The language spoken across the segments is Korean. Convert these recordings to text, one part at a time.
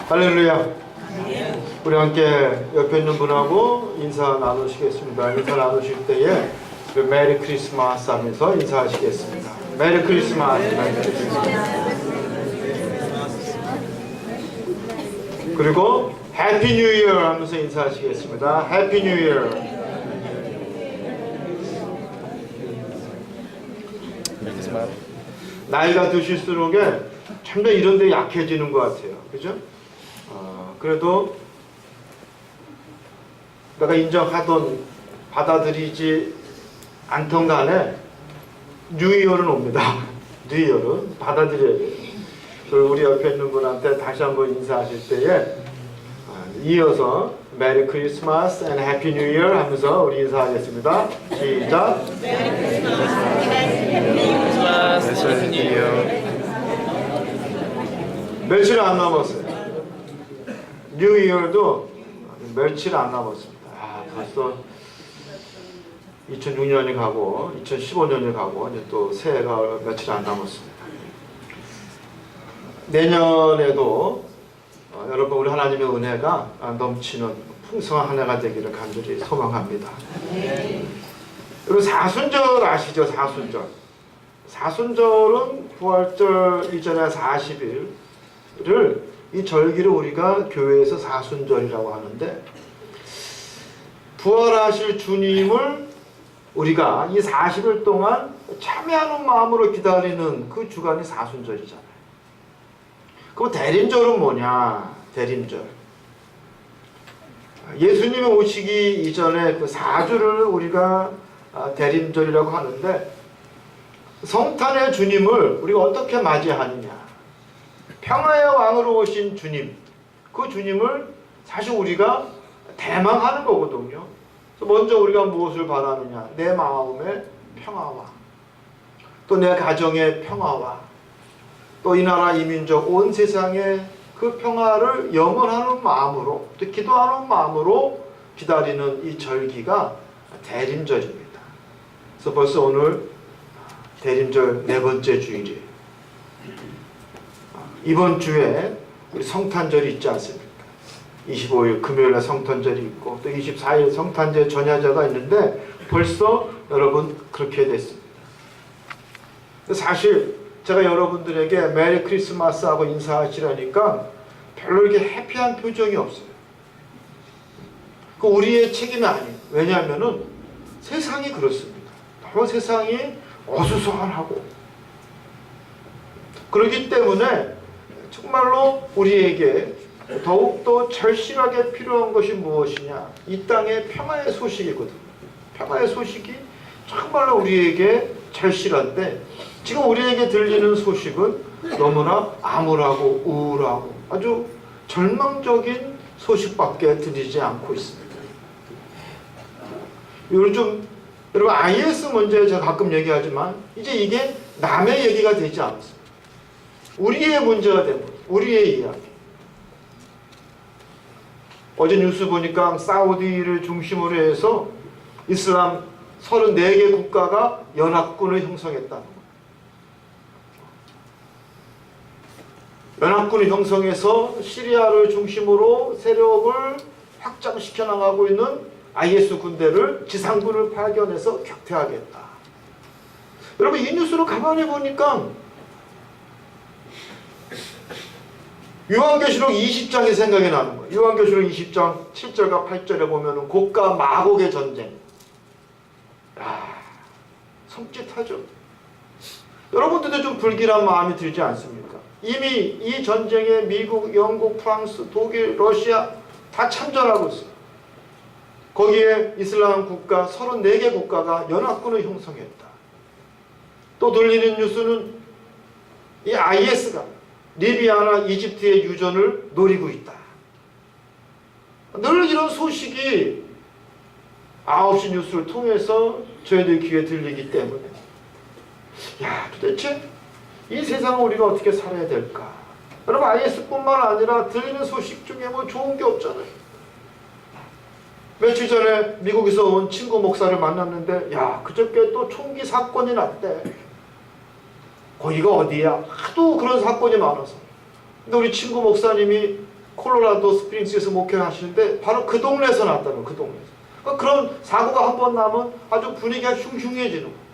할렐루야. 우리 함께 옆에 있는 분하고 인사 나누시겠습니다. 인사 나누실 때에 메리 크리스마스 하면서 인사하시겠습니다. 메리 크리스마스. 메리 크리스마스. 그리고 해피 뉴 이어 하면서 인사하시겠습니다. 해피 뉴 이어. 나이가 드실수록에 참더 이런 데 약해지는 것 같아요. 그죠? 그래도 내가 인정하던 받아들이지 않던 간에 뉴이어는 옵니다. 뉴이어는 받아들여야 돼요. 그리고 우리 옆에 있는 분한테 다시 한번 인사하실 때에 이어서 메리 크리스마스 앤 해피 뉴 이어 하면서 우리 인사하겠습니다. 시작. 메리 크리스마스 해피 뉴 이어. 며칠 안 남았어요. 뉴 이어도 며칠 안 남았습니다. 벌써 2006년이 가고 2015년이 가고 이제 또 새해가 며칠 안 남았습니다. 내년에도 여러분 우리 하나님의 은혜가 넘치는 풍성한 한 해가 되기를 간절히 소망합니다. 그리고 사순절 아시죠? 사순절. 사순절은 부활절 이전에 40일을 이 절기를 우리가 교회에서 사순절이라고 하는데, 부활하실 주님을 우리가 이 40일 동안 참여하는 마음으로 기다리는 그 주간이 사순절이잖아요. 그럼 대림절은 뭐냐? 대림절. 예수님이 오시기 이전에 그 4주를 우리가 대림절이라고 하는데, 성탄의 주님을 우리가 어떻게 맞이하느냐? 평화의 왕으로 오신 주님, 그 주님을 사실 우리가 대망하는 거거든요. 그래서 먼저 우리가 무엇을 바라느냐? 내 마음의 평화와, 또 내 가정의 평화와, 또 이 나라 이 민족 온 세상의 그 평화를 염원하는 마음으로, 또 기도하는 마음으로 기다리는 이 절기가 대림절입니다. 그래서 벌써 오늘 대림절 네 번째 주일이에요. 이번 주에 우리 성탄절이 있지 않습니까? 25일 금요일에 성탄절이 있고 또 24일 성탄절 전야제가 있는데 벌써 여러분 그렇게 됐습니다. 사실 제가 여러분들에게 메리 크리스마스 하고 인사하시라니까 별로 이렇게 해피한 표정이 없어요. 그 우리의 책임이 아니에요. 왜냐하면은 세상이 그렇습니다. 너무 세상이 어수선하고, 그렇기 때문에 정말로 우리에게 더욱더 절실하게 필요한 것이 무엇이냐? 이 땅의 평화의 소식이거든요. 평화의 소식이 정말로 우리에게 절실한데, 지금 우리에게 들리는 소식은 너무나 암울하고 우울하고 아주 절망적인 소식밖에 들리지 않고 있습니다. 요즘 여러분 IS 문제 제가 가끔 얘기하지만 이제 이게 남의 얘기가 되지 않습니다. 우리의 문제가 된 거예요. 우리의 이야기. 어제 뉴스 보니까 사우디를 중심으로 해서 이슬람 34개 국가가 연합군을 형성했다는 거예요. 연합군을 형성해서 시리아를 중심으로 세력을 확장시켜 나가고 있는 IS 군대를, 지상군을 파견해서 격퇴하겠다. 여러분 이 뉴스를 가만히 보니까 요한계시록 20장이 생각이 나는 거예요. 요한계시록 20장 7절과 8절에 보면 곡과 마곡의 전쟁. 섬찟하죠. 여러분들도 좀 불길한 마음이 들지 않습니까? 이미 이 전쟁에 미국, 영국, 프랑스, 독일, 러시아 다 참전하고 있어요. 거기에 이슬람 국가 34개 국가가 연합군을 형성했다. 또 들리는 뉴스는 이 IS가 리비아나 이집트의 유전을 노리고 있다. 늘 이런 소식이 9시 뉴스를 통해서 저희들 귀에 들리기 때문에, 도대체 이 세상을 우리가 어떻게 살아야 될까? 여러분 IS뿐만 아니라 들리는 소식 중에 뭐 좋은 게 없잖아요. 며칠 전에 미국에서 온 친구 목사를 만났는데 그저께 또 총기 사건이 났대. 거기가 어디야? 하도 그런 사건이 많아서. 근데 우리 친구 목사님이 콜로라도 스프링스에서 목회하시는데 바로 그 동네에서 났다는 거예요. 그 동네에서. 그러니까 그런 사고가 한 번 나면 아주 분위기가 흉흉해지는 거예요.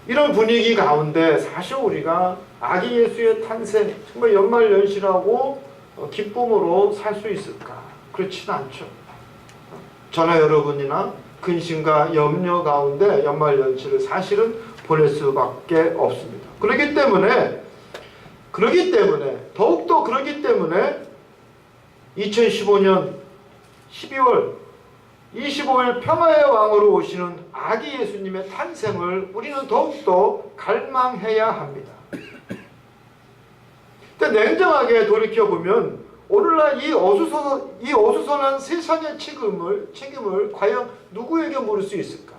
이런 분위기 가운데 사실 우리가 아기 예수의 탄생 정말 연말연시라고 기쁨으로 살 수 있을까? 그렇지는 않죠. 저나 여러분이나 근심과 염려 가운데 연말연시를 사실은 보낼 수밖에 없습니다. 그렇기 때문에 더욱더 그렇기 때문에 2015년 12월 25일 평화의 왕으로 오시는 아기 예수님의 탄생을 우리는 더욱더 갈망해야 합니다. 근데 냉정하게 돌이켜보면 오늘날 이 어수선한 세상의 책임을 과연 누구에게 물을 수 있을까?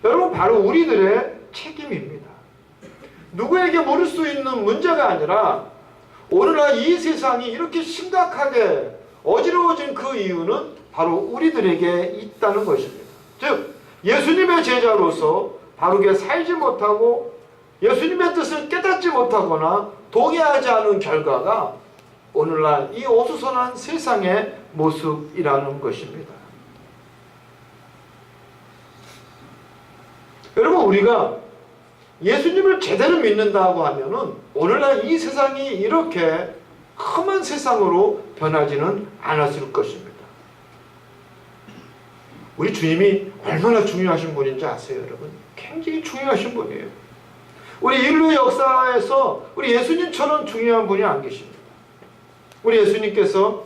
여러분, 바로 우리들의 책임입니다. 누구에게 물을 수 있는 문제가 아니라 오늘날 이 세상이 이렇게 심각하게 어지러워진 그 이유는 바로 우리들에게 있다는 것입니다. 즉 예수님의 제자로서 바르게 살지 못하고 예수님의 뜻을 깨닫지 못하거나 동의하지 않은 결과가 오늘날 이 어수선한 세상의 모습이라는 것입니다. 여러분, 우리가 예수님을 제대로 믿는다고 하면은 오늘날 이 세상이 이렇게 험한 세상으로 변하지는 않았을 것입니다. 우리 주님이 얼마나 중요하신 분인지 아세요, 여러분? 굉장히 중요하신 분이에요. 우리 인류 역사에서 우리 예수님처럼 중요한 분이 안 계십니다. 우리 예수님께서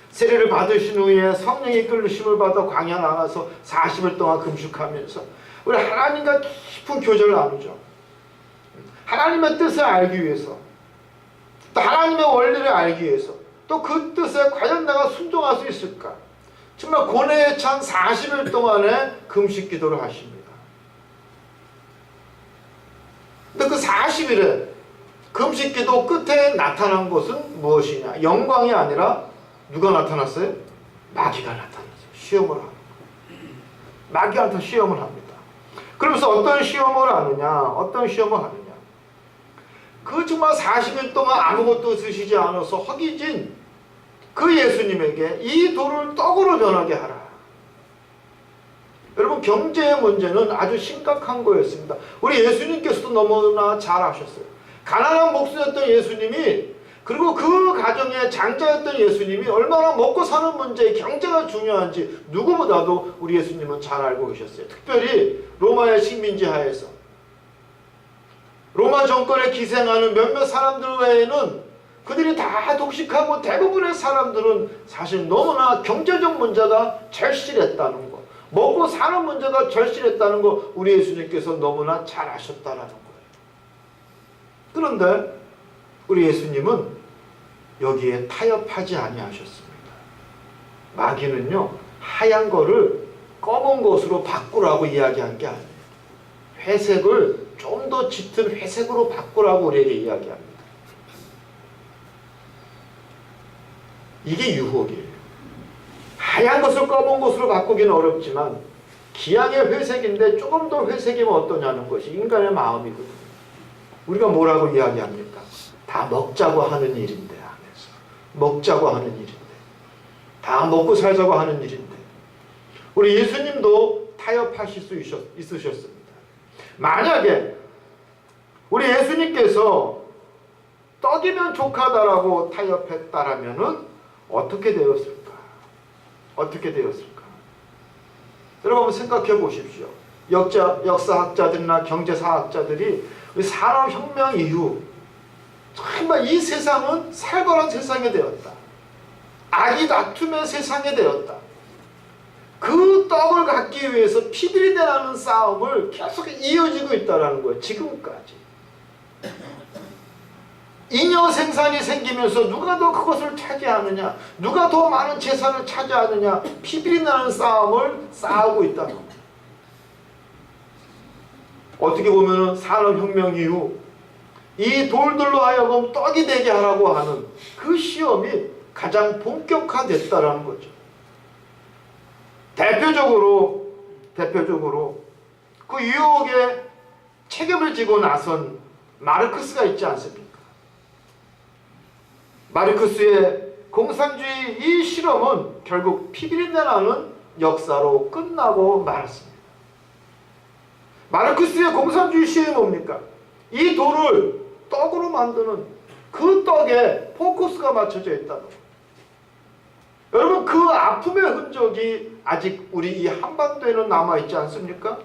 세례를 받으신 후에 성령의 이끌리심을 받아 광야 나가서 40일 동안 금식하면서 우리 하나님과 깊은 교제를 나누죠. 하나님의 뜻을 알기 위해서, 또 하나님의 원리를 알기 위해서, 또 그 뜻에 과연 내가 순종할 수 있을까? 정말 고뇌에 찬 40일 동안의 금식 기도를 하십니다. 근데 그 40일에 금식 기도 끝에 나타난 것은 무엇이냐? 영광이 아니라 누가 나타났어요? 마귀가 나타났어요. 시험을 하는 거예요. 마귀한테 시험을 합니다. 그러면서 어떤 시험을 하느냐? 그 정말 40일 동안 아무것도 드시지 않아서 허기진 그 예수님에게 이 돌을 떡으로 변하게 하라. 여러분, 경제의 문제는 아주 심각한 거였습니다. 우리 예수님께서도 너무나 잘 아셨어요. 가난한 목수였던 예수님이, 그리고 그 가정의 장자였던 예수님이 얼마나 먹고 사는 문제에 경제가 중요한지 누구보다도 우리 예수님은 잘 알고 계셨어요. 특별히 로마의 식민지 하에서 로마 정권에 기생하는 몇몇 사람들 외에는 그들이 다 독식하고 대부분의 사람들은 사실 너무나 경제적 문제가 절실했다는 거, 먹고 사는 문제가 절실했다는 거 우리 예수님께서 너무나 잘 아셨다라는 거예요. 그런데 우리 예수님은 여기에 타협하지 아니하셨습니다. 마귀는요, 하얀 거를 검은 것으로 바꾸라고 이야기한 게 아니에요. 회색을 좀 더 짙은 회색으로 바꾸라고 우리에게 이야기합니다. 이게 유혹이에요. 하얀 것을 검은 것으로 바꾸기는 어렵지만 기왕의 회색인데 조금 더 회색이면 어떠냐는 것이 인간의 마음이거든요. 우리가 뭐라고 이야기합니까? 다 먹자고 하는 일인데 하면서 먹자고 하는 일인데 다 먹고 살자고 하는 일인데 우리 예수님도 타협하실 수 있으셨습니다. 만약에 우리 예수님께서 떡이면 족하다라고 타협했다라면은 어떻게 되었을까? 여러분 한번 생각해 보십시오. 역사학자들이나 경제사학자들이 우리 산업혁명 이후 정말 이 세상은 살벌한 세상이 되었다. 악이 다툼의 세상이 되었다. 그 떡을 갖기 위해서 피들이 나는 싸움을 계속 이어지고 있다는 거예요. 지금까지. 잉여 생산이 생기면서 누가 더 그것을 차지하느냐, 누가 더 많은 재산을 차지하느냐, 피들이 나는 싸움을 싸우고 있다는 거예요. 어떻게 보면 산업혁명 이후 이 돌들로 하여금 떡이 되게 하라고 하는 그 시험이 가장 본격화됐다라는 거죠. 대표적으로 그 유혹에 책임을 지고 나선 마르크스가 있지 않습니까? 마르크스의 공산주의 이 실험은 결국 피비린내 나는 역사로 끝나고 말았습니다. 마르크스의 공산주의 시험이 뭡니까? 이 돌을 떡으로 만드는 그 떡에 포커스가 맞춰져 있다는 거예요. 여러분, 그 아픔의 흔적이 아직 우리 이 한반도에는 남아있지 않습니까?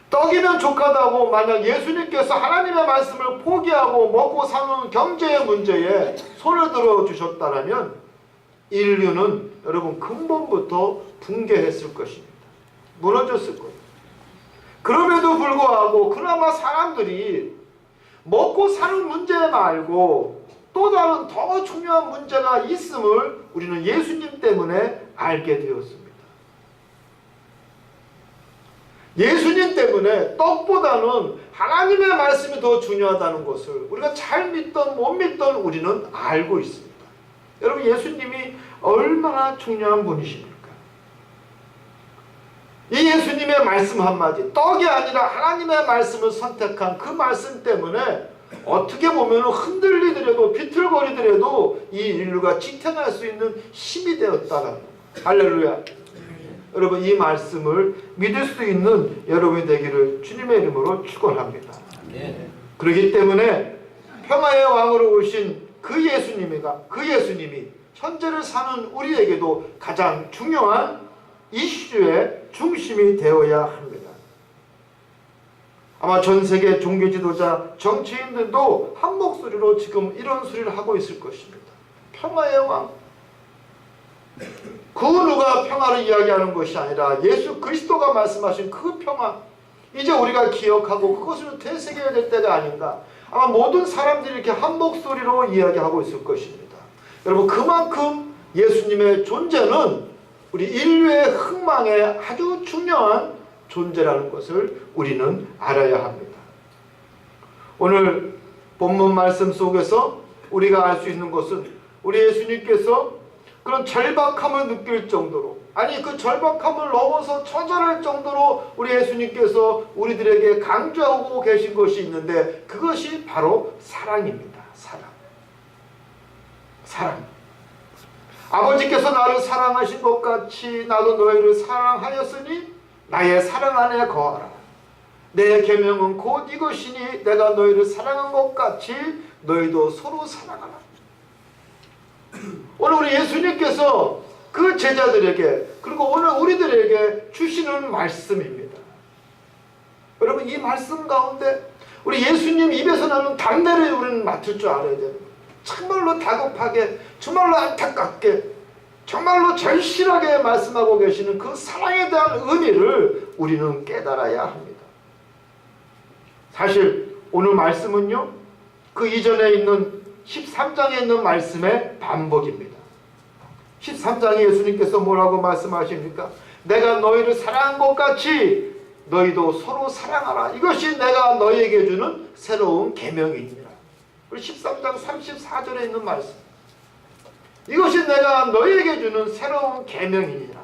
떡이면 족하다고 만약 예수님께서 하나님의 말씀을 포기하고 먹고 사는 경제의 문제에 손을 들어 주셨다면 인류는 여러분 근본부터 붕괴했을 것입니다. 무너졌을 거예요. 그럼에도 불구하고 그나마 사람들이 먹고 사는 문제 말고 또 다른 더 중요한 문제가 있음을 우리는 예수님 때문에 알게 되었습니다. 예수님 때문에 떡보다는 하나님의 말씀이 더 중요하다는 것을 우리가 잘 믿던 못 믿던 우리는 알고 있습니다. 여러분, 예수님이 얼마나 중요한 분이십니까? 이 예수님의 말씀 한마디, 떡이 아니라 하나님의 말씀을 선택한 그 말씀 때문에 어떻게 보면 흔들리더라도 비틀거리더라도 이 인류가 지탱할 수 있는 힘이 되었다는, 할렐루야. 여러분, 이 말씀을 믿을 수 있는 여러분이 되기를 주님의 이름으로 축원합니다. 그렇기 때문에 평화의 왕으로 오신 그 예수님이 현재를 사는 우리에게도 가장 중요한 이슈의 중심이 되어야 합니다. 아마 전 세계 종교 지도자, 정치인들도 한 목소리로 지금 이런 소리를 하고 있을 것입니다. 평화의 왕. 그 누가 평화를 이야기하는 것이 아니라 예수 그리스도가 말씀하신 그 평화, 이제 우리가 기억하고 그것을 되새겨야 될 때가 아닌가. 아마 모든 사람들이 이렇게 한 목소리로 이야기하고 있을 것입니다. 여러분, 그만큼 예수님의 존재는 우리 인류의 흥망에 아주 중요한 존재라는 것을 우리는 알아야 합니다. 오늘 본문 말씀 속에서 우리가 알 수 있는 것은 우리 예수님께서 그런 절박함을 느낄 정도로, 아니 그 절박함을 넘어서 처절할 정도로 우리 예수님께서 우리들에게 강조하고 계신 것이 있는데 그것이 바로 사랑입니다. 사랑. 아버지께서 나를 사랑하신 것 같이 나도 너희를 사랑하였으니 나의 사랑 안에 거하라. 내 계명은 곧 이것이니 내가 너희를 사랑한 것 같이 너희도 서로 사랑하라. 오늘 우리 예수님께서 그 제자들에게 그리고 오늘 우리들에게 주시는 말씀입니다. 여러분, 이 말씀 가운데 우리 예수님 입에서 나는 담대를 우리는 맡을 줄 알아야 돼요. 정말로 다급하게, 정말로 안타깝게, 정말로 절실하게 말씀하고 계시는 그 사랑에 대한 의미를 우리는 깨달아야 합니다. 사실 오늘 말씀은요, 그 이전에 있는 13장에 있는 말씀의 반복입니다. 13장에 예수님께서 뭐라고 말씀하십니까? 내가 너희를 사랑한 것 같이 너희도 서로 사랑하라. 이것이 내가 너희에게 주는 새로운 계명이니라. 우리 13장 34절에 있는 말씀. 이것이 내가 너희에게 주는 새로운 계명이니라.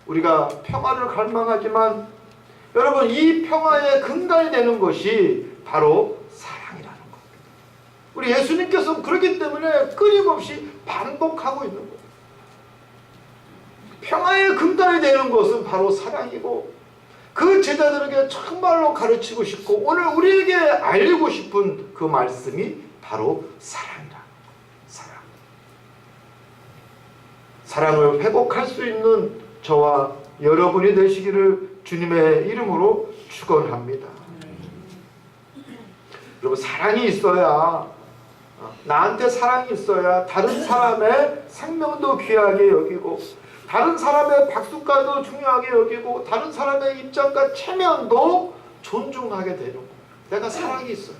우리가 평화를 갈망하지만 여러분, 이 평화의 근간이 되는 것이 바로 사랑이라는 겁니다. 우리 예수님께서 그렇기 때문에 끊임없이 반복하고 있는 거예요. 평화의 근간이 되는 것은 바로 사랑이고 그 제자들에게 정말로 가르치고 싶고 오늘 우리에게 알리고 싶은 그 말씀이 바로 사랑이라. 사랑을 회복할 수 있는 저와 여러분이 되시기를 주님의 이름으로 축원합니다. 여러분, 사랑이 있어야, 나한테 사랑이 있어야 다른 사람의 생명도 귀하게 여기고 다른 사람의 박수까지도 중요하게 여기고 다른 사람의 입장과 체면도 존중하게 되는 거예요. 내가 사랑이 있어요.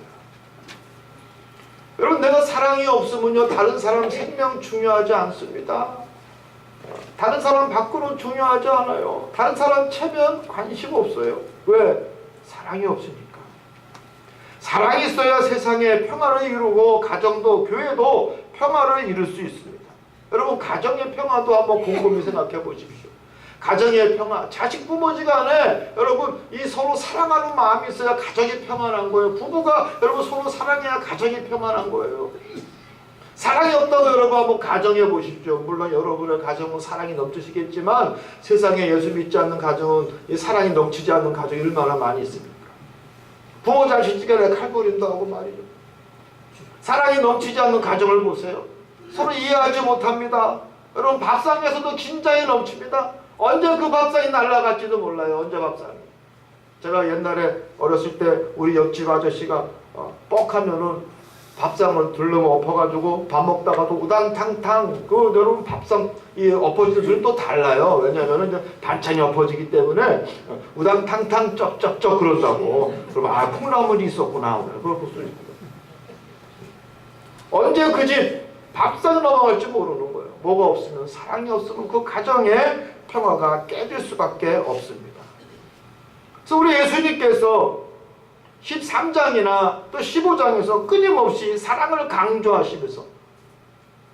여러분, 내가 사랑이 없으면요, 다른 사람 생명 중요하지 않습니다. 다른 사람 밖으로 중요하지 않아요. 다른 사람 체면 관심 없어요. 왜? 사랑이 없으니까. 사랑이 있어야 세상에 평화를 이루고 가정도 교회도 평화를 이룰 수 있습니다. 여러분, 가정의 평화도 한번 곰곰이 생각해 보십시오. 가정의 평화, 자식 부모지간에 여러분 이 서로 사랑하는 마음이 있어야 가정이 평안한 거예요. 부부가 여러분 서로 사랑해야 가정이 평안한 거예요. 사랑이 없다고 여러분 한번 가정해 보십시오. 물론 여러분의 가정은 사랑이 넘치시겠지만 세상에 예수 믿지 않는 가정은 이 사랑이 넘치지 않는 가정이 얼마나 많이 있습니까? 부모 자식지간에 칼부림도 하고 말이죠. 사랑이 넘치지 않는 가정을 보세요. 서로 이해하지 못합니다. 여러분 밥상에서도 긴장이 넘칩니다. 언제 그 밥상이 날아갈지도 몰라요. 언제 밥상이. 제가 옛날에 어렸을 때 우리 옆집 아저씨가 뻑하면은 밥상을 둘러면 엎어가지고 밥 먹다가도 우당탕탕 그 여러분 밥상 이 엎어지는 소리 또 달라요. 왜냐하면 이제 반찬이 엎어지기 때문에 우당탕탕 쩍쩍쩍 그런다고. 그러면 콩나물이 있었구나. 그걸 볼 수 있고. 언제 그 집 밥상이 넘어갈지 모르는 거예요. 뭐가 없으면 사랑이 없으면 그 가정의 평화가 깨질 수밖에 없습니다. 그래서 우리 예수님께서 13장이나 또 15장에서 끊임없이 사랑을 강조하시면서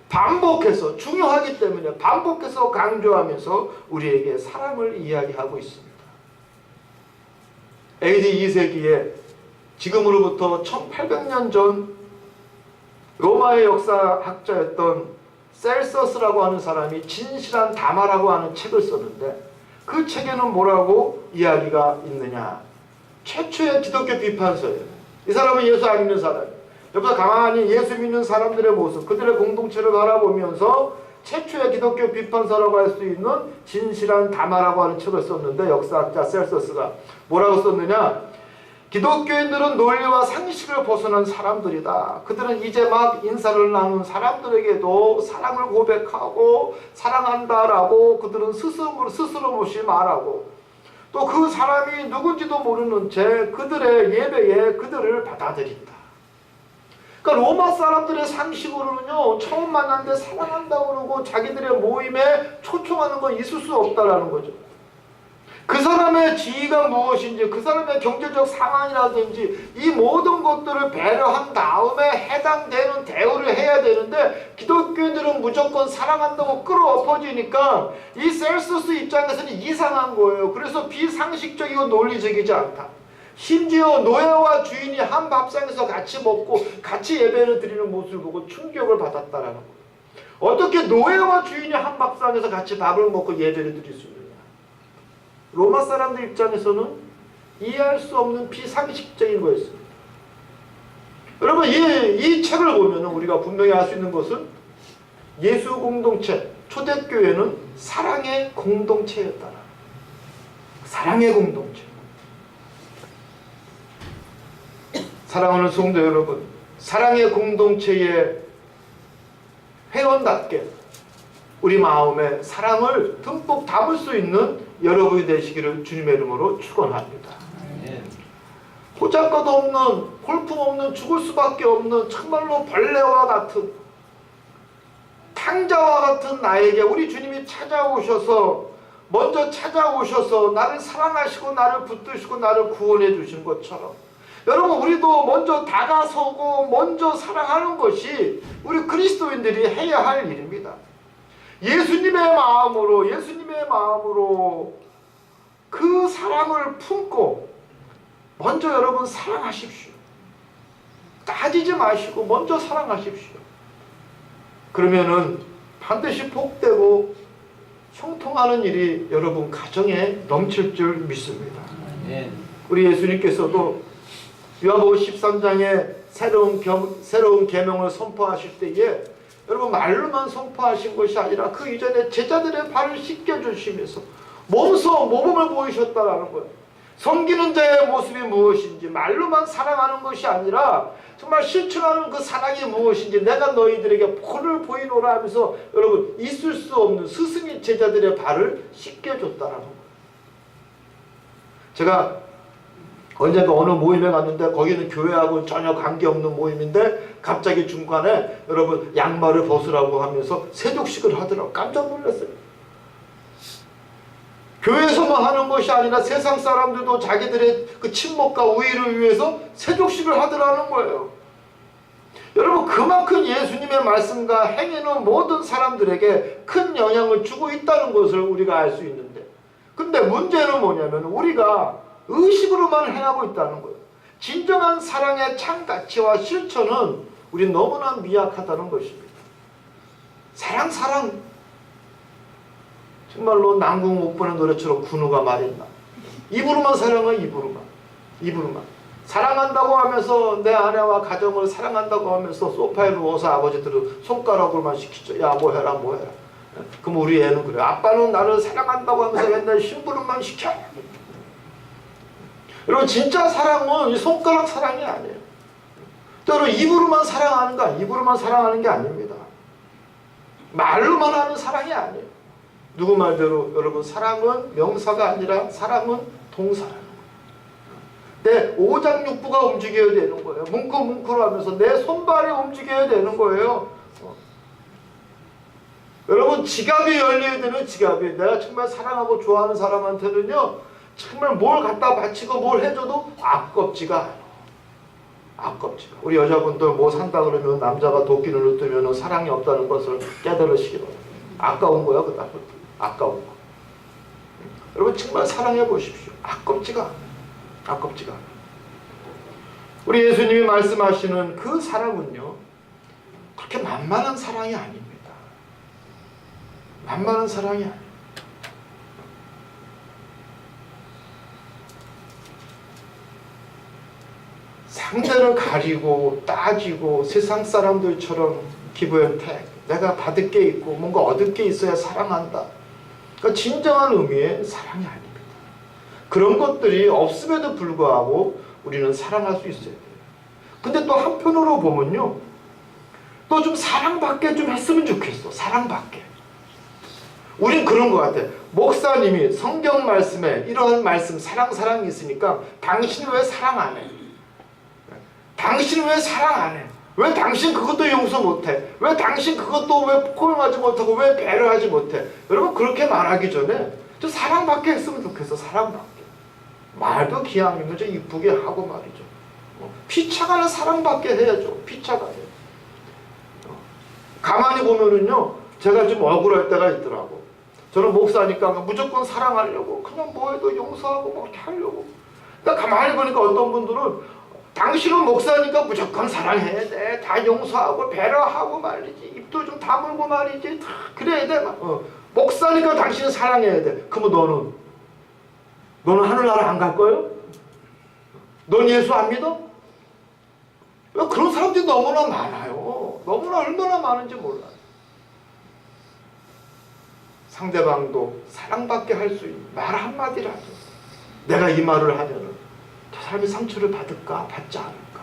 반복해서 중요하기 때문에 반복해서 강조하면서 우리에게 사랑을 이야기하고 있습니다. AD 2세기에 지금으로부터 1800년 전 로마의 역사학자였던 셀서스라고 하는 사람이 진실한 담화라고 하는 책을 썼는데 그 책에는 뭐라고 이야기가 있느냐. 최초의 기독교 비판서예요. 이 사람은 예수 안 믿는 사람이에요. 옆에서 가만히 예수 믿는 사람들의 모습, 그들의 공동체를 바라보면서 최초의 기독교 비판서라고 할 수 있는 진실한 담화라고 하는 책을 썼는데 역사학자 셀서스가 뭐라고 썼느냐. 기독교인들은 논리와 상식을 벗어난 사람들이다. 그들은 이제 막 인사를 나눈 사람들에게도 사랑을 고백하고 사랑한다라고 그들은 스스럼 없이 말하고 또 그 사람이 누군지도 모르는 채 그들의 예배에 그들을 받아들인다. 그러니까 로마 사람들의 상식으로는요, 처음 만났는데 사랑한다고 그러고 자기들의 모임에 초청하는 건 있을 수 없다라는 거죠. 그 사람의 지위가 무엇인지, 그 사람의 경제적 상황이라든지 이 모든 것들을 배려한 다음에 해당되는 대우를 해야 되는데 기독교인들은 무조건 사랑한다고 끌어엎어지니까 이 셀서스 입장에서는 이상한 거예요. 그래서 비상식적이고 논리적이지 않다. 심지어 노예와 주인이 한 밥상에서 같이 먹고 같이 예배를 드리는 모습을 보고 충격을 받았다라는 거예요. 어떻게 노예와 주인이 한 밥상에서 같이 밥을 먹고 예배를 드릴 수 있느냐. 로마 사람들 입장에서는 이해할 수 없는 비상식적인 거였습니다. 여러분 이 책을 보면 우리가 분명히 알 수 있는 것은 예수 공동체, 초대교회는 사랑의 공동체였다. 사랑의 공동체. 사랑하는 성도 여러분, 사랑의 공동체의 회원답게 우리 마음에 사랑을 듬뿍 담을 수 있는 여러분이 되시기를 주님의 이름으로 축원합니다. 보잘것 없는, 볼품없는, 죽을 수밖에 없는 정말로 벌레와 같은 탕자와 같은 나에게 우리 주님이 먼저 찾아오셔서 나를 사랑하시고 나를 붙드시고 나를 구원해 주신 것처럼 여러분 우리도 먼저 다가서고 먼저 사랑하는 것이 우리 그리스도인들이 해야 할 일입니다. 예수님의 마음으로 그 사랑을 품고 먼저 여러분 사랑하십시오. 따지지 마시고 먼저 사랑하십시오. 그러면은 반드시 복되고 형통하는 일이 여러분 가정에 넘칠 줄 믿습니다. 우리 예수님께서도 요한복음 13장에 새로운 계명을 선포하실 때에 여러분 말로만 선포하신 것이 아니라 그 이전에 제자들의 발을 씻겨주시면서 모범을 보이셨다라는 거예요. 섬기는 자의 모습이 무엇인지 말로만 사랑하는 것이 아니라 정말 실천하는 그 사랑이 무엇인지 내가 너희들에게 본을 보이노라 하면서 여러분 있을 수 없는 스승인 제자들의 발을 씻겨줬다라는 거예요. 제가 언젠가 어느 모임에 갔는데 거기는 교회하고 전혀 관계없는 모임인데 갑자기 중간에 여러분 양말을 벗으라고 하면서 세족식을 하더라고요. 깜짝 놀랐어요. 교회에서만 하는 것이 아니라 세상 사람들도 자기들의 그 친목과 우위를 위해서 세족식을 하더라는 거예요. 여러분 그만큼 예수님의 말씀과 행위는 모든 사람들에게 큰 영향을 주고 있다는 것을 우리가 알 수 있는데 근데 문제는 뭐냐면 우리가 의식으로만 행하고 있다는 거예요. 진정한 사랑의 창가치와 실천은 우리 너무나 미약하다는 것입니다. 사랑 정말로 남궁 못 보는 노래처럼 군우가 말했나. 입으로만 사랑해. 입으로만 사랑한다고 하면서 내 아내와 가정을 사랑한다고 하면서 소파에 누워서 아버지들은 손가락으로만 시키죠. 야 뭐 해라. 그럼 우리 애는 그래. 아빠는 나를 사랑한다고 하면서 맨날 심부름만 시켜. 여러분 진짜 사랑은 이 손가락 사랑이 아니에요. 또 여러분 입으로만 사랑하는 게 아닙니다. 말로만 하는 사랑이 아니에요. 누구 말대로 여러분 사랑은 명사가 아니라 사랑은 동사라는 거예요. 내 오장육부가 움직여야 되는 거예요. 뭉클뭉클 하면서 내 손발이 움직여야 되는 거예요. 여러분 지갑이 열려야 되는 지갑이, 내가 정말 사랑하고 좋아하는 사람한테는요 정말 뭘 갖다 바치고 뭘 해줘도 아깝지가 않아. 우리 여자분들 뭐 산다 그러면 남자가 도끼를 누르면 사랑이 없다는 것을 깨달으시기 바랍니다. 아까운 거야 그다음. 아까운 거. 여러분 정말 사랑해 보십시오. 아깝지가 않아. 우리 예수님이 말씀하시는 그 사랑은요 그렇게 만만한 사랑이 아닙니다. 만만한 사랑이 아니에요. 상대를 가리고 따지고 세상 사람들처럼 기브앤택, 내가 받을 게 있고 뭔가 얻을 게 있어야 사랑한다. 그러니까 진정한 의미의 사랑이 아닙니다. 그런 것들이 없음에도 불구하고 우리는 사랑할 수 있어야 돼요. 근데 또 한편으로 보면요 또 좀 사랑받게 좀 했으면 좋겠어. 사랑받게. 우린 그런 것 같아. 목사님이 성경 말씀에 이런 말씀 사랑이 있으니까 당신 왜 사랑 안 해? 당신 왜 사랑 안 해? 왜 당신 그것도 용서 못해? 왜 당신 그것도 왜 포용하지 못하고 왜 배려하지 못해? 여러분 그렇게 말하기 전에 저 사랑받게 했으면 좋겠어. 사랑받게. 말도 기왕이면 좀 이쁘게 하고 말이죠. 피차가는 사랑받게 해야죠. 피차가 해. 가만히 보면은요 제가 좀 억울할 때가 있더라고. 저는 목사니까 무조건 사랑하려고 그냥 뭐해도 용서하고 뭐 이렇게 하려고. 그러니까 가만히 보니까 어떤 분들은 당신은 목사니까 무조건 사랑해야 돼. 다 용서하고 배려하고 말이지. 입도 좀 다물고 말이지. 다 그래야 돼. 목사니까 당신은 사랑해야 돼. 그러면 너는 하늘나라 안 갈 거예요? 넌 예수 안 믿어? 그런 사람들이 너무나 많아요. 너무나 얼마나 많은지 몰라요. 상대방도 사랑받게 할 수 있는 말 한마디라도 내가 이 말을 하면은 저 사람이 상처를 받을까 받지 않을까.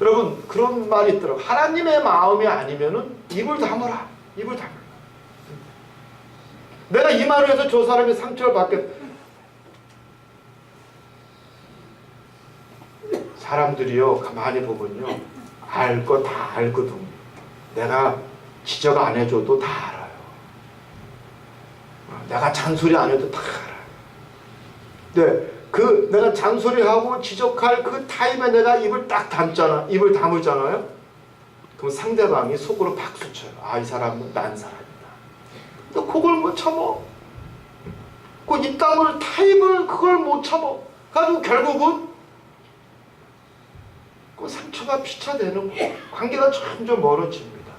여러분 그런 말이 있더라고요. 하나님의 마음이 아니면은 입을 다물어. 내가 이 말을 해서 저 사람이 상처를 받게. 사람들이요 가만히 보면요 알 거 다 알거든. 내가 지적 안 해줘도 다 알아요. 내가 잔소리 안 해도 다 알아요. 네, 내가 잔소리하고 지적할 그 타임에 내가 입을 딱 다물잖아요. 그럼 상대방이 속으로 박수 쳐요. 아, 이 사람은 난 사람이다. 근데 그걸 못 참어. 그 입 다물 타임을 그걸 못 참어. 가지고 결국은 그 상처가 피차되는 관계가 점점 멀어집니다.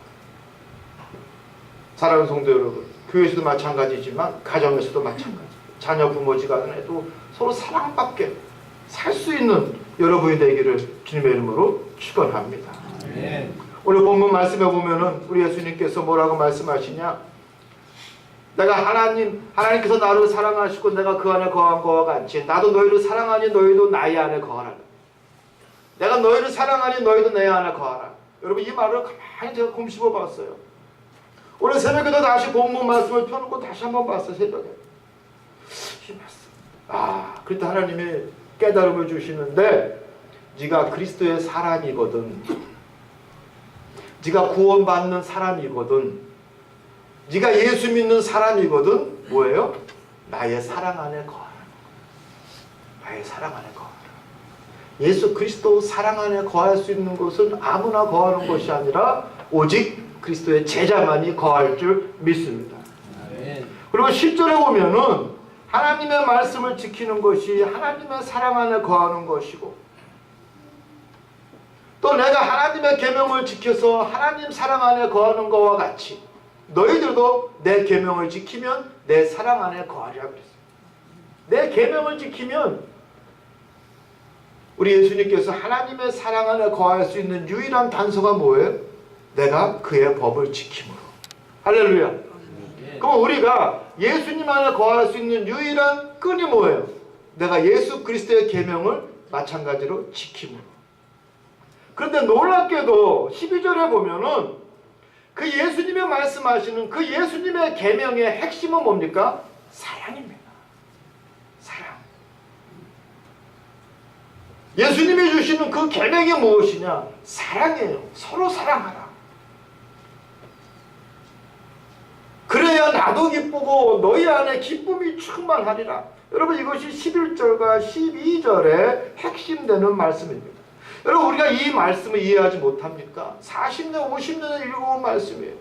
사랑하는 성도 여러분, 교회에서도 마찬가지지만 가정에서도 마찬가지. 자녀 부모지간에도 서로 사랑받게 살 수 있는 여러분이 되기를 주님의 이름으로 축원합니다. 오늘 본문 말씀에 보면은 우리 예수님께서 뭐라고 말씀하시냐? 내가 하나님께서 나를 사랑하시고 내가 그 안에 거한 것과 같이 나도 너희를 사랑하니 너희도 나의 안에 거하라. 내가 너희를 사랑하니 너희도 내 안에 거하라. 여러분 이 말을 가만히 제가 곰씹어 봤어요. 오늘 새벽에도 다시 본문 말씀을 펴놓고 다시 한번 봤어요. 새벽에 이 말씀. 그때 하나님이 깨달음을 주시는데 네가 그리스도의 사람이거든. 네가 구원받는 사람이거든. 네가 예수 믿는 사람이거든. 뭐예요? 나의 사랑 안에 거하라. 나의 사랑 안에 거하라. 예수 그리스도 사랑 안에 거할 수 있는 것은 아무나 거하는 것이 아니라 오직 그리스도의 제자만이 거할 줄 믿습니다. 그리고 10절에 보면은 하나님의 말씀을 지키는 것이 하나님의 사랑 안에 거하는 것이고, 또 내가 하나님의 계명을 지켜서 하나님 사랑 안에 거하는 것과 같이 너희들도 내 계명을 지키면 내 사랑 안에 거하리라 그랬어요. 내 계명을 지키면, 우리 예수님께서 하나님의 사랑 안에 거할 수 있는 유일한 단서가 뭐예요? 내가 그의 법을 지킴으로. 할렐루야. 그럼 우리가 예수님 안에 거할 수 있는 유일한 끈이 뭐예요? 내가 예수 그리스도의 계명을 마찬가지로 지킴으로. 그런데 놀랍게도 12절에 보면은 그 예수님이 말씀하시는 그 예수님의 계명의 핵심은 뭡니까? 사랑입니다. 사랑. 예수님이 주시는 그 계명이 무엇이냐? 사랑이에요. 서로 사랑하라. 그래야 나도 기쁘고 너희 안에 기쁨이 충만하리라. 여러분, 이것이 11절과 12절의 핵심되는 말씀입니다. 여러분, 우리가 이 말씀을 이해하지 못합니까? 40년, 50년을 읽어온 말씀이에요.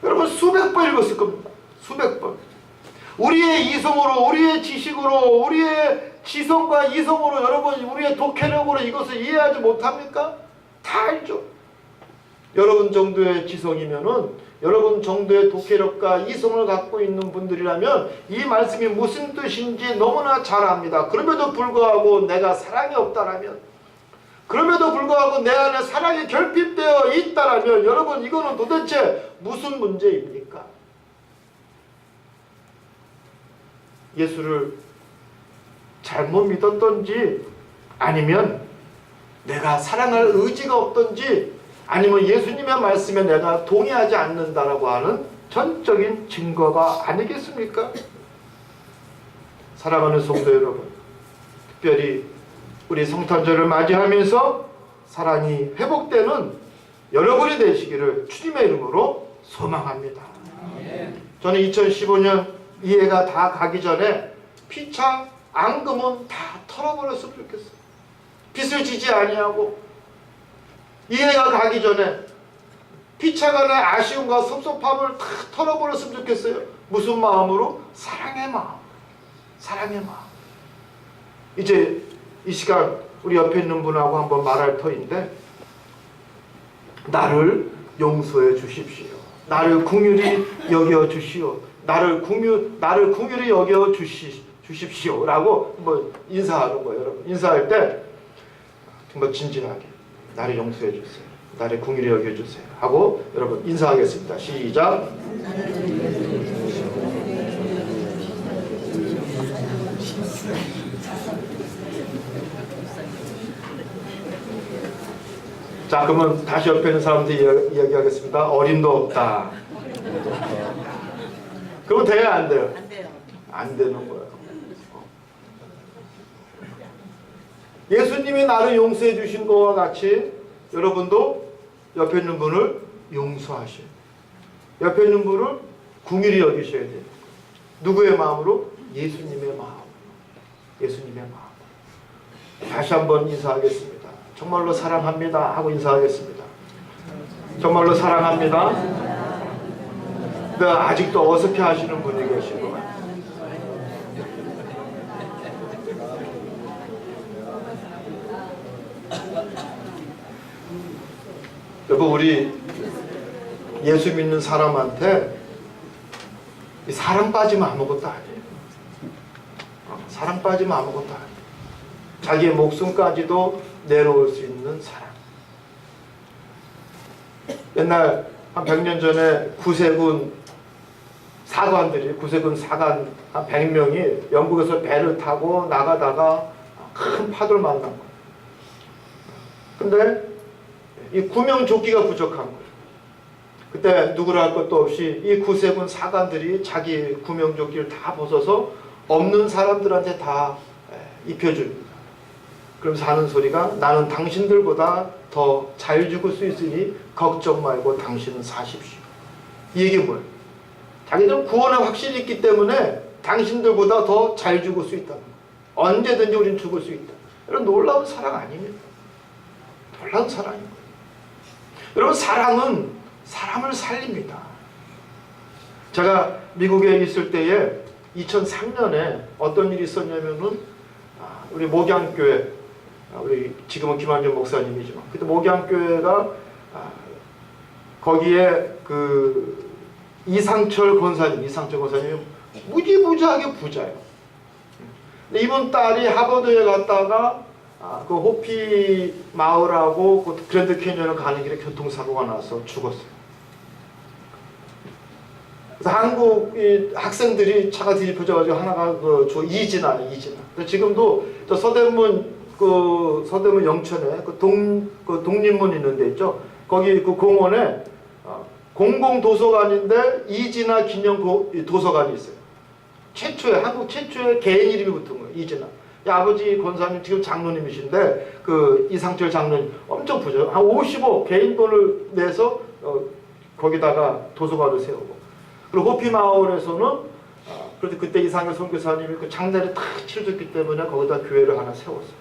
여러분, 수백 번 읽었을 겁니다. 수백 번. 우리의 이성으로, 우리의 지식으로, 우리의 지성과 이성으로, 여러분, 우리의 독해력으로 이것을 이해하지 못합니까? 다 알죠. 여러분 정도의 지성이면은, 여러분 정도의 독해력과 이성을 갖고 있는 분들이라면 이 말씀이 무슨 뜻인지 너무나 잘 압니다. 그럼에도 불구하고 내가 사랑이 없다라면, 그럼에도 불구하고 내 안에 사랑이 결핍되어 있다라면, 여러분, 이거는 도대체 무슨 문제입니까? 예수를 잘못 믿었던지, 아니면 내가 사랑할 의지가 없던지, 아니면 예수님의 말씀에 내가 동의하지 않는다라고 하는 전적인 증거가 아니겠습니까? 사랑하는 성도 여러분, 특별히 우리 성탄절을 맞이하면서 사랑이 회복되는 여러분이 되시기를 주님의 이름으로 소망합니다. 저는 2015년 이해가 다 가기 전에 피차 앙금은 다 털어버렸으면 좋겠어요. 빚을 지지 아니하고, 이해가 가기 전에 피차간의 아쉬움과 섭섭함을 다 털어버렸으면 좋겠어요. 무슨 마음으로? 사랑의 마음. 사랑의 마음. 이제 이 시간 우리 옆에 있는 분하고 한번 말할 터인데, 나를 용서해 주십시오. 나를 긍휼히 여겨 주시오. 나를 긍휼히 여겨 주십시오. 라고 한번 인사하는 거예요. 여러분, 인사할 때 한번 진진하게 나를 용서해 주세요. 나를 긍휼히 여겨 주세요. 하고 여러분 인사하겠습니다. 시작. 자, 그러면 다시 옆에 있는 사람들 이야기하겠습니다. 어림도 없다. 그러면 돼요, 안 돼요? 안 돼요. 안 되는 거예요. 예수님이 나를 용서해 주신 것과 같이 여러분도 옆에 있는 분을 용서하셔야 돼요. 옆에 있는 분을 긍휼히 여기셔야 돼요. 누구의 마음으로? 예수님의 마음. 예수님의 마음. 다시 한번 인사하겠습니다. 정말로 사랑합니다 하고 인사하겠습니다. 정말로 사랑합니다. 네, 아직도 어색해 하시는 분이 계신 것 같아요. 여러분, 우리 예수 믿는 사람한테 사랑 빠지면 아무것도 아니에요. 사랑 빠지면 아무것도 아니에요. 자기의 목숨까지도 내놓을 수 있는 사랑. 옛날 한 100년 전에 구세군 사관 한 100명이 영국에서 배를 타고 나가다가 큰 파도를 만난 거예요. 근데 이 구명조끼가 부족한 거예요. 그때 누구라 할 것도 없이 이 구세군 사관들이 자기 구명조끼를 다 벗어서 없는 사람들한테 다 입혀줍니다. 그러면서 하는 소리가, 나는 당신들보다 더 잘 죽을 수 있으니 걱정 말고 당신은 사십시오. 이 얘기 뭐예요? 자기들은 구원의 확신이 있기 때문에 당신들보다 더 잘 죽을 수 있다는 거예요. 언제든지 우린 죽을 수 있다. 이런 놀라운 사랑 아닙니까? 놀라운 사랑인 거예요. 여러분, 사랑은 사람을 살립니다. 제가 미국에 있을 때에 2003년에 어떤 일이 있었냐면은 우리 목양교회, 우리 지금은 김한준 목사님이지만 그때 목양교회가 거기에 그 이상철 권사님이 무지무지하게 부자예요. 근데 이분 딸이 하버드에 갔다가 그 호피 마을하고 그 그랜드 캐니언을 가는 길에 교통사고가 나서 죽었어요. 그래서 한국 학생들이 차가 뒤집혀져가지고 하나가 이진아. 지금도 저 서대문 영천에 그 독립문 있는 데 있죠. 거기 그 공원에 공공 도서관인데 이진아 기념 도서관이 있어요. 한국 최초의 개인 이름이 붙은 거예요. 이진아. 아버지 권사님 지금 장로님이신데 그 이상철 장로님 엄청 부자요. 한 50억 개인 돈을 내서 거기다가 도서관을 세우고. 그리고 호피 마을에서는 그래도 그때 이상철 선교사님이 그 장례를 탁 치러줬기 때문에 거기다 교회를 하나 세웠어요.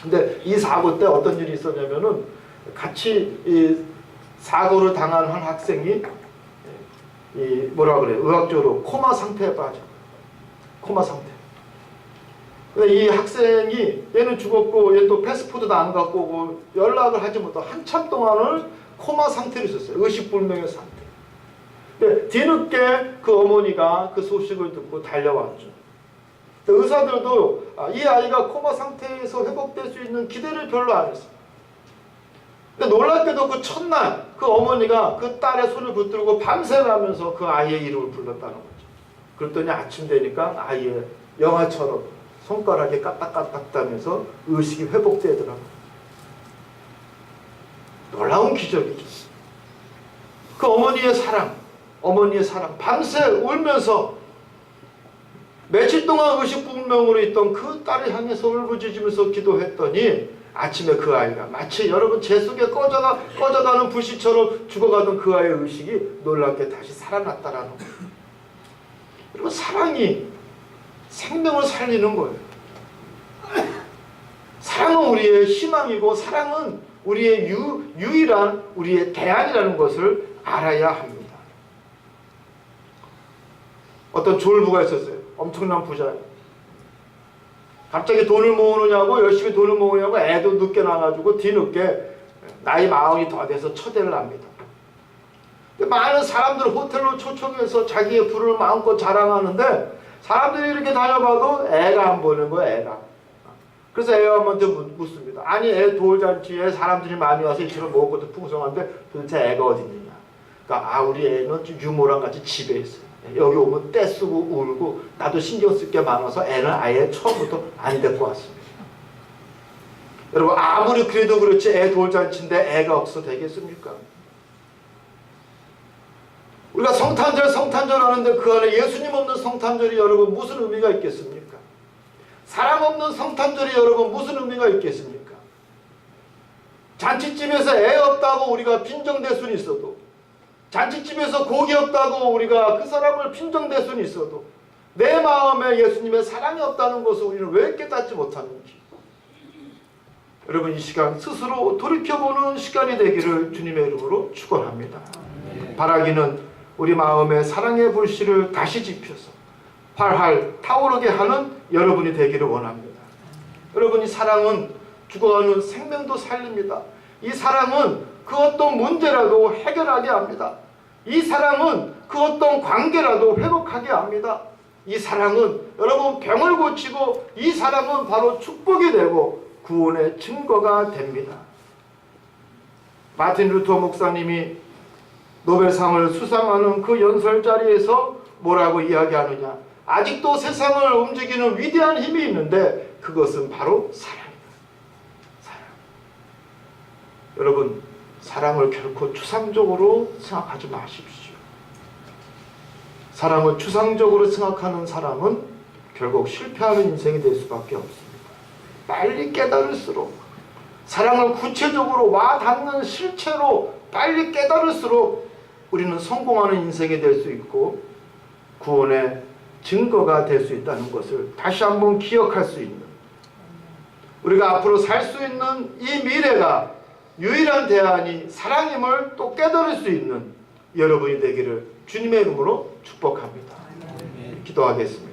근데 이 사고 때 어떤 일이 있었냐면은 같이 이 사고를 당한 한 학생이 의학적으로 코마 상태에 빠져. 코마 상태. 근데 이 학생이 얘는 죽었고 얘 또 패스포드도 안 갖고 오고 연락을 하지 못하고 한참 동안을 코마 상태로 있었어요. 의식불명의 상태. 근데 뒤늦게 그 어머니가 그 소식을 듣고 달려왔죠. 의사들도 이 아이가 코마 상태에서 회복될 수 있는 기대를 별로 안 했어요. 근데 놀랍게도 그 첫날 그 어머니가 그 딸의 손을 붙들고 밤새가면서 그 아이의 이름을 불렀다는 거죠. 그랬더니 아침 되니까 아이의 영화처럼 손가락이 까딱까딱 다면서 의식이 회복되더라고요. 놀라운 기적이죠. 그 어머니의 사랑, 밤새 울면서 며칠 동안 의식불명으로 있던 그 딸을 향해서 울부짖으면서 기도했더니 아침에 그 아이가 마치 여러분 제 속에 꺼져가는 불씨처럼 죽어가던 그 아이의 의식이 놀랍게 다시 살아났다라는 거예요. 그리고 사랑이 생명을 살리는 거예요. 사랑은 우리의 희망이고 사랑은 우리의 유일한 우리의 대안이라는 것을 알아야 합니다. 어떤 졸부가 있었어요. 엄청난 부자예요. 갑자기 돈을 모으느냐고 열심히 돈을 모으냐고 애도 늦게 나가지고 뒤늦게 나이 40이 더 돼서 처대를 합니다. 많은 사람들 호텔로 초청해서 자기의 부를 마음껏 자랑하는데 사람들이 이렇게 다녀봐도 애가 안 보는 거예요. 애가. 그래서 애 엄마한테 묻습니다. 아니 애 돌잔치에 사람들이 많이 와서 이처럼 먹을 것도 풍성한데 도대체 애가 어디 있느냐. 그러니까 우리 애는 유모랑 같이 집에 있어요. 여기 오면 떼쓰고 울고 나도 신경 쓸 게 많아서 애는 아예 처음부터 안 데리고 왔습니다. 여러분 아무리 그래도 그렇지 애 돌잔치인데 애가 없어 되겠습니까? 우리가 성탄절 하는데 그 안에 예수님 없는 성탄절이 여러분 무슨 의미가 있겠습니까? 사랑 없는 성탄절이 여러분 무슨 의미가 있겠습니까? 잔치집에서 애 없다고 우리가 빈정댈 수는 있어도 잔치집에서 고기 없다고 우리가 그 사람을 빈정댈 수는 있어도 내 마음에 예수님의 사랑이 없다는 것을 우리는 왜 깨닫지 못하는지 여러분 이 시간 스스로 돌이켜보는 시간이 되기를 주님의 이름으로 축원합니다. 바라기는 우리 마음에 사랑의 불씨를 다시 지펴서 활활 타오르게 하는 여러분이 되기를 원합니다. 여러분 이 사랑은 죽어가는 생명도 살립니다. 이 사랑은 그 어떤 문제라도 해결하게 합니다. 이 사랑은 그 어떤 관계라도 회복하게 합니다. 이 사랑은 여러분 병을 고치고 이 사랑은 바로 축복이 되고 구원의 증거가 됩니다. 마틴 루터 목사님이 노벨상을 수상하는 그 연설 자리에서 뭐라고 이야기하느냐. 아직도 세상을 움직이는 위대한 힘이 있는데 그것은 바로 사랑입니다. 사랑. 여러분 사랑을 결코 추상적으로 생각하지 마십시오. 사랑을 추상적으로 생각하는 사람은 결국 실패하는 인생이 될 수밖에 없습니다. 빨리 깨달을수록 사랑을 구체적으로 와닿는 실체로 빨리 깨달을수록 우리는 성공하는 인생이 될 수 있고 구원의 증거가 될 수 있다는 것을 다시 한번 기억할 수 있는 우리가 앞으로 살 수 있는 이 미래가 유일한 대안이 사랑임을 또 깨달을 수 있는 여러분이 되기를 주님의 이름으로 축복합니다. 기도하겠습니다.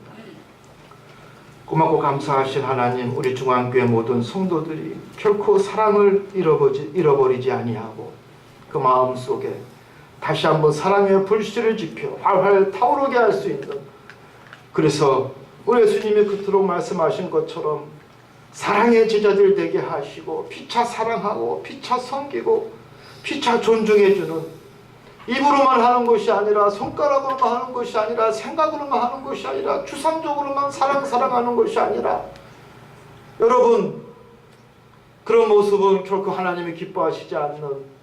고맙고 감사하신 하나님, 우리 중앙교회 모든 성도들이 결코 사랑을 잃어버리지 아니하고 그 마음속에 다시 한번 사랑의 불씨를 지펴 활활 타오르게 할 수 있는, 그래서 우리 예수님이 그토록 말씀하신 것처럼 사랑의 제자들 되게 하시고 피차 사랑하고 피차 섬기고 피차 존중해주는, 입으로만 하는 것이 아니라 손가락으로만 하는 것이 아니라 생각으로만 하는 것이 아니라 추상적으로만 사랑하는 것이 아니라, 여러분 그런 모습은 결코 하나님이 기뻐하시지 않는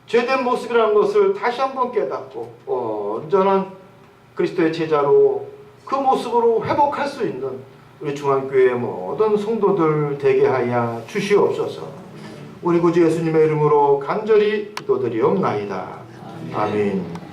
죄된 모습이라는 것을 다시 한번 깨닫고 온전한 그리스도의 제자로 그 모습으로 회복할 수 있는 우리 중앙교회의 모든 성도들 되게 하여 주시옵소서. 우리 구주 예수님의 이름으로 간절히 기도드리옵나이다. 아멘.